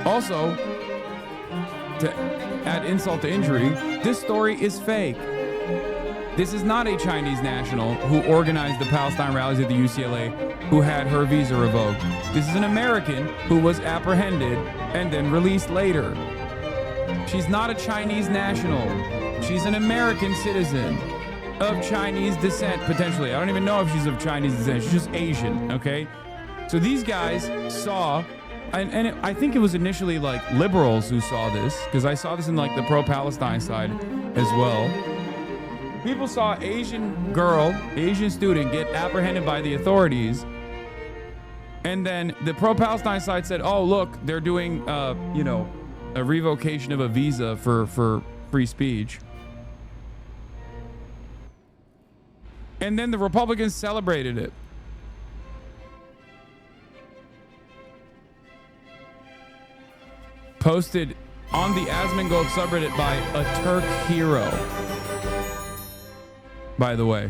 Also, to add insult to injury, this story is fake. This is not a Chinese national who organized the Palestine rallies at the UCLA who had her visa revoked. This is an American who was apprehended and then released later. She's not a Chinese national. She's an American citizen of Chinese descent, potentially. I don't even know if she's of Chinese descent. She's just Asian, okay? So these guys saw, and I think it was initially like liberals who saw this, because I saw this in like the pro-Palestine side as well. People saw Asian girl, Asian student get apprehended by the authorities. And then the pro-Palestine side said, oh, look, they're doing, a revocation of a visa for free speech. And then the Republicans celebrated it. Posted on the Asmongold subreddit by a Turk hero. By the way.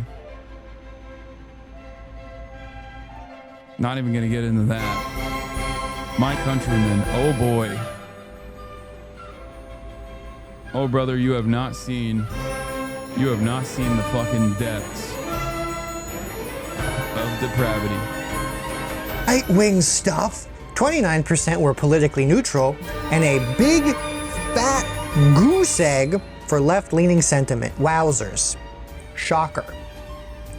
Not even gonna get into that. My countrymen, oh boy. Oh brother, you have not seen the fucking depths of depravity. Right-wing stuff. 29% were politically neutral, and a big fat goose egg for left-leaning sentiment. Wowzers. Shocker.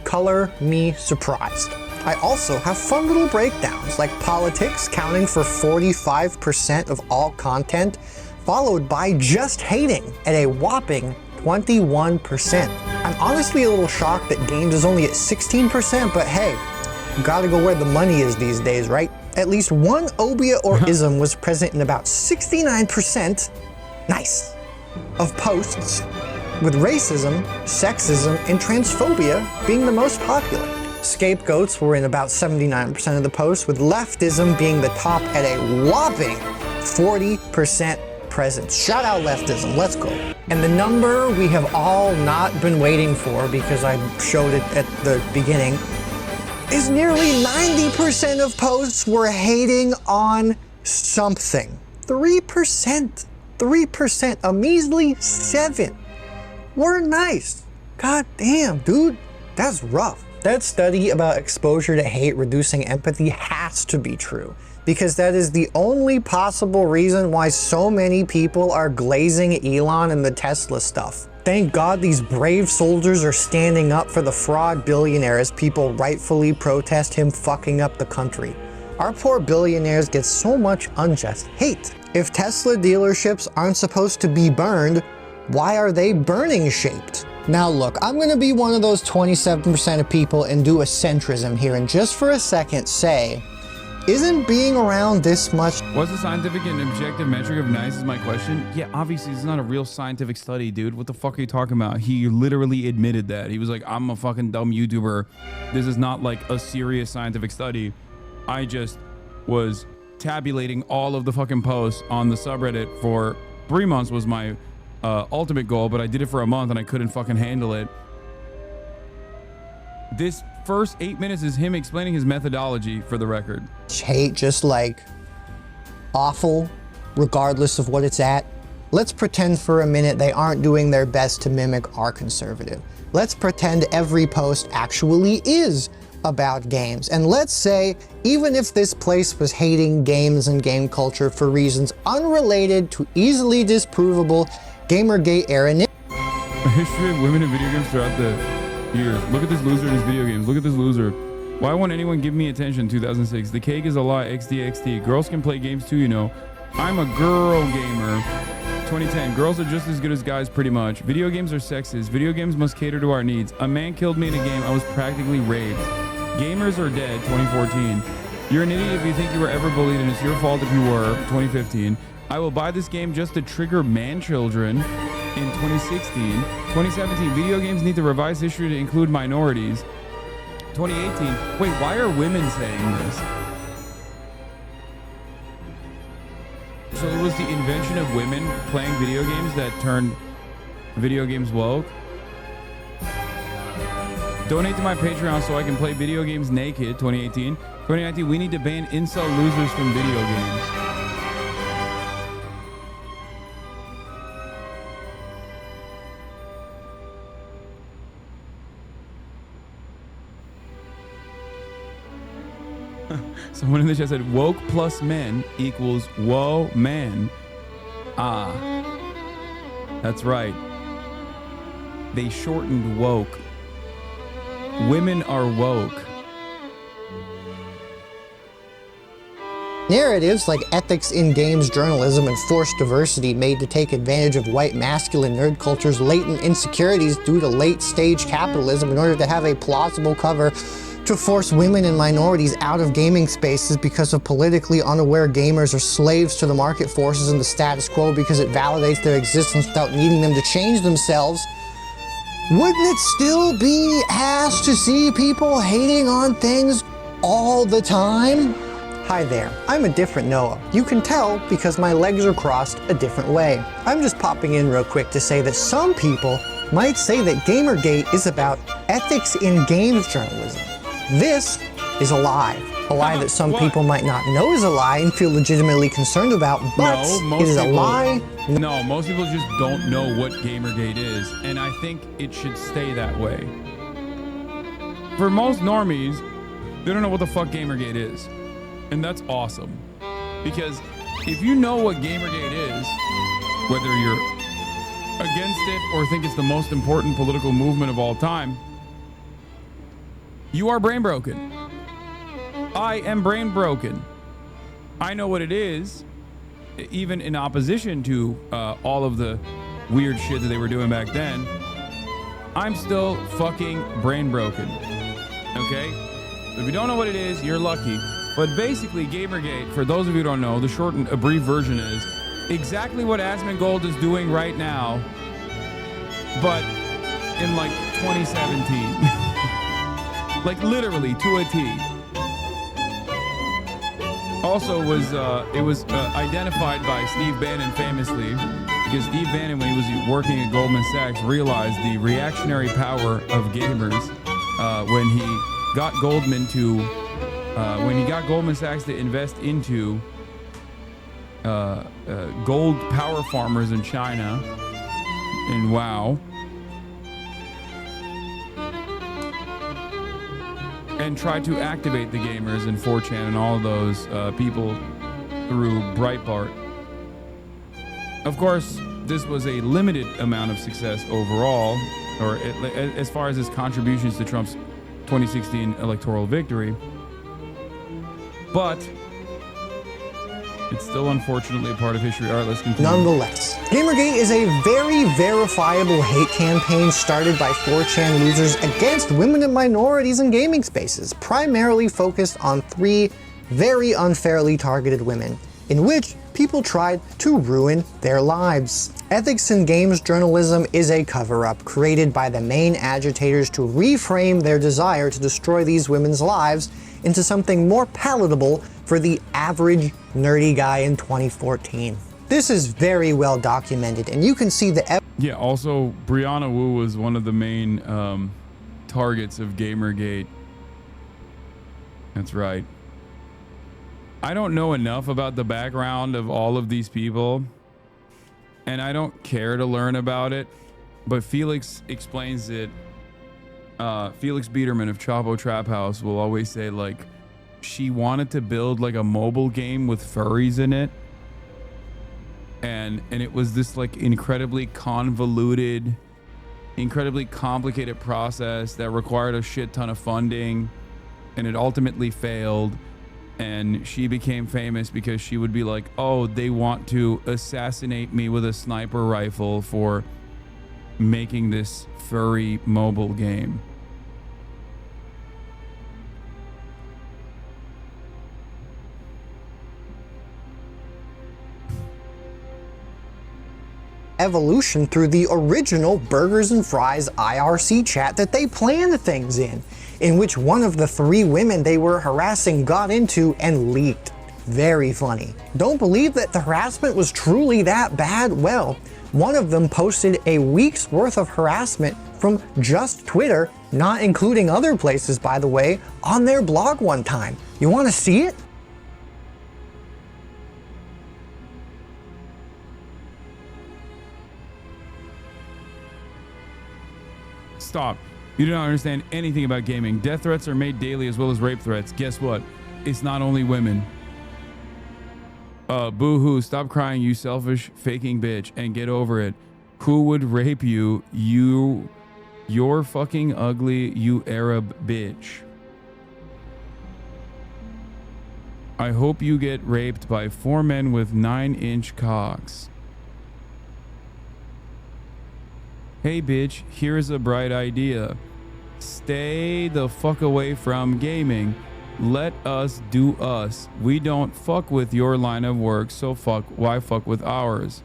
Color me surprised. I also have fun little breakdowns, like politics counting for 45% of all content, followed by just hating at a whopping 21%. I'm honestly a little shocked that games is only at 16%, but hey, gotta go where the money is these days, right? At least one obia or ism was present in about 69%, nice, of posts, with racism, sexism, and transphobia being the most popular. Scapegoats were in about 79% of the posts, with leftism being the top at a whopping 40% presence. Shout out leftism, let's go. And the number we have all not been waiting for, because I showed it at the beginning, is nearly 90% of posts were hating on something. 3%, a measly 7 were nice. God damn, dude, that's rough. That study about exposure to hate reducing empathy has to be true, because that is the only possible reason why so many people are glazing Elon and the Tesla stuff. Thank God these brave soldiers are standing up for the fraud billionaire as people rightfully protest him fucking up the country. Our poor billionaires get so much unjust hate. If Tesla dealerships aren't supposed to be burned, why are they burning shaped? Now look, I'm gonna be one of those 27% of people and do a centrism here and just for a second say, isn't being around this much... What's the scientific and objective metric of nice is my question? Yeah, obviously it's not a real scientific study, dude. What the fuck are you talking about? He literally admitted that. He was like, I'm a fucking dumb YouTuber. This is not like a serious scientific study. I just was tabulating all of the fucking posts on the subreddit for 3 months was my ultimate goal, but I did it for a month and I couldn't fucking handle it. This first 8 minutes is him explaining his methodology, for the record. Hate just like awful, regardless of what it's at. Let's pretend for a minute they aren't doing their best to mimic our conservative. Let's pretend every post actually is about games. And let's say, even if this place was hating games and game culture for reasons unrelated to easily disprovable Gamergate era. A history of women in video games throughout the years. Look at this loser in his video games. Look at this loser. Why won't anyone give me attention? 2006. The cake is a lie. XDXD. Girls can play games too, you know. I'm a girl gamer. 2010. Girls are just as good as guys, pretty much. Video games are sexist. Video games must cater to our needs. A man killed me in a game. I was practically raped. Gamers are dead. 2014. You're an idiot if you think you were ever bullied, and it's your fault if you were. 2015. I will buy this game just to trigger man children. In 2016. 2017. Video games need to revise history to include minorities. 2018. Wait, why are women saying this? So it was the invention of women playing video games that turned video games woke? Donate to my Patreon so I can play video games naked. 2018. 2019. We need to ban incel losers from video games. Someone in the chat said woke plus men equals whoa man. Ah, that's right. They shortened woke. Women are woke. Narratives like ethics in games journalism and forced diversity made to take advantage of white masculine nerd culture's latent insecurities due to late-stage capitalism in order to have a plausible cover to force women and minorities out of gaming spaces because of politically unaware gamers are slaves to the market forces and the status quo because it validates their existence without needing them to change themselves. Wouldn't it still be ass to see people hating on things all the time? Hi there, I'm a different Noah. You can tell because my legs are crossed a different way. I'm just popping in real quick to say that some people might say that Gamergate is about ethics in games journalism. This is a lie that some people might not know is a lie and feel legitimately concerned about, but it is a lie. No, most people just don't know what Gamergate is, and I think it should stay that way. For most normies, they don't know what the fuck Gamergate is. And that's awesome. Because if you know what Gamergate is, whether you're against it or think it's the most important political movement of all time, you are brain broken. I am brain broken. I know what it is, even in opposition to all of the weird shit that they were doing back then. I'm still fucking brain broken. Okay? If you don't know what it is, you're lucky. But basically, Gamergate, for those of you who don't know, the short and a brief version is exactly what Asmongold is doing right now, but in like 2017. Like literally to a T. Also it was identified by Steve Bannon famously, because Steve Bannon, when he was working at Goldman Sachs, realized the reactionary power of gamers when he got Goldman Sachs to invest into gold power farmers in China and WoW. And try to activate the gamers in 4chan and all of those people through Breitbart. Of course, this was a limited amount of success overall, or as far as his contributions to Trump's 2016 electoral victory. But it's still unfortunately a part of history. All right, let's continue. Nonetheless, Gamergate is a very verifiable hate campaign started by 4chan losers against women and minorities in gaming spaces, primarily focused on 3 very unfairly targeted women, in which people tried to ruin their lives. Ethics in games journalism is a cover-up created by the main agitators to reframe their desire to destroy these women's lives into something more palatable for the average nerdy guy in 2014. This is very well documented, and you can see the Yeah, also, Brianna Wu was one of the main targets of Gamergate. That's right. I don't know enough about the background of all of these people, and I don't care to learn about it, but Felix explains it. Felix Biederman of Chapo Trap House will always say, like, she wanted to build like a mobile game with furries in it, and it was this like incredibly convoluted, incredibly complicated process that required a shit ton of funding, and it ultimately failed. And she became famous because she would be like, oh, they want to assassinate me with a sniper rifle for making this furry mobile game. evolution through the original Burgers and Fries IRC chat that they planned things in which one of the 3 women they were harassing got into and leaked. Very funny. Don't believe that the harassment was truly that bad? Well, one of them posted a week's worth of harassment from just Twitter, not including other places by the way, on their blog one time. You want to see it? Stop. You do not understand anything about gaming. Death threats are made daily as well as rape threats. Guess what? It's not only women. Boo-hoo, stop crying, you selfish faking bitch, and get over it. Who would rape you? You're fucking ugly, you Arab bitch. I hope you get raped by 4 men with 9-inch cocks. Hey bitch, here's a bright idea. Stay the fuck away from gaming. Let us do us. We don't fuck with your line of work, so why fuck with ours?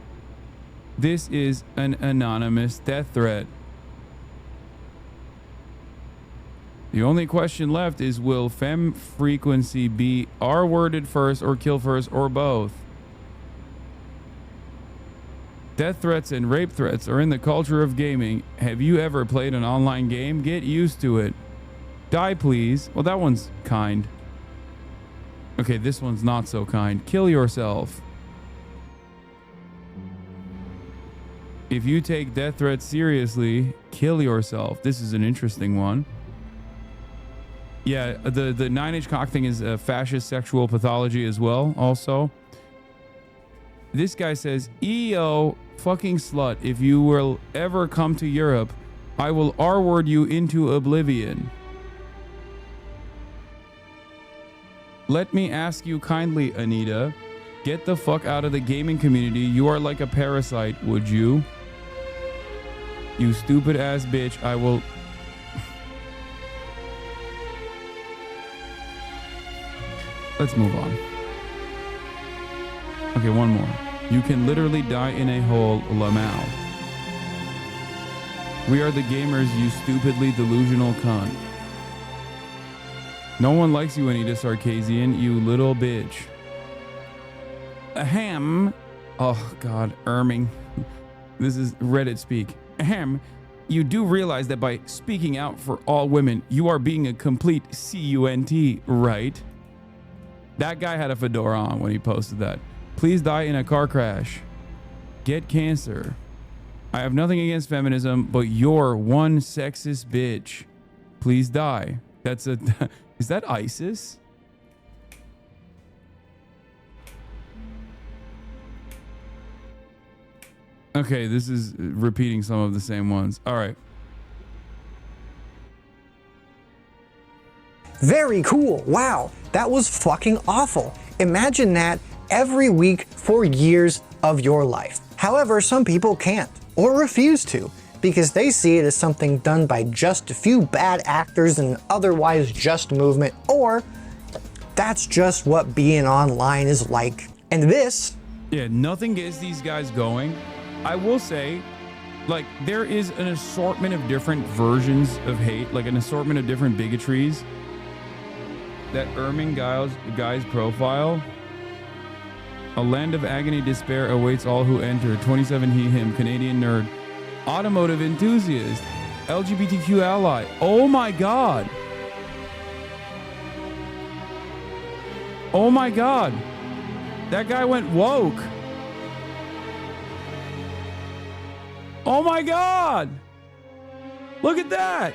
This is an anonymous death threat. The only question left is, will fem frequency be R-worded first or kill first or both? Death threats and rape threats are in the culture of gaming. Have you ever played an online game? Get used to it. Die, please. Well, that one's kind. Okay, this one's not so kind. Kill yourself. If you take death threats seriously, kill yourself. This is an interesting one. Yeah, the 9-inch cock thing is a fascist sexual pathology as well, also. This guy says, EO, fucking slut, if you will ever come to Europe, I will R-word you into oblivion. Let me ask you kindly, Anita, get the fuck out of the gaming community. You are like a parasite, would you? You stupid ass bitch, I will... Let's move on. Okay, one more. You can literally die in a hole, Lamau. We are the gamers, you stupidly delusional cunt. No one likes you, Anita Sarkazian, you little bitch. Ahem. Oh, God, Erming. This is Reddit speak. Ahem. You do realize that by speaking out for all women, you are being a complete cunt, right? That guy had a fedora on when he posted that. Please die in a car crash. Get cancer. I have nothing against feminism, but you're one sexist bitch. Please die. That's a... Is that ISIS? Okay, this is repeating some of the same ones. All right. Very cool. Wow, that was fucking awful. Imagine that every week for years of your life. However, some people can't or refuse to because they see it as something done by just a few bad actors in an otherwise just movement, or that's just what being online is like. And this... Yeah, nothing gets these guys going. I will say, like, there is an assortment of different versions of hate, like an assortment of different bigotries. That Erming guy's profile. A land of agony, despair awaits all who enter. 27 he, him, Canadian nerd. Automotive enthusiast. LGBTQ ally. Oh my God. Oh my God. That guy went woke. Oh my God. Look at that.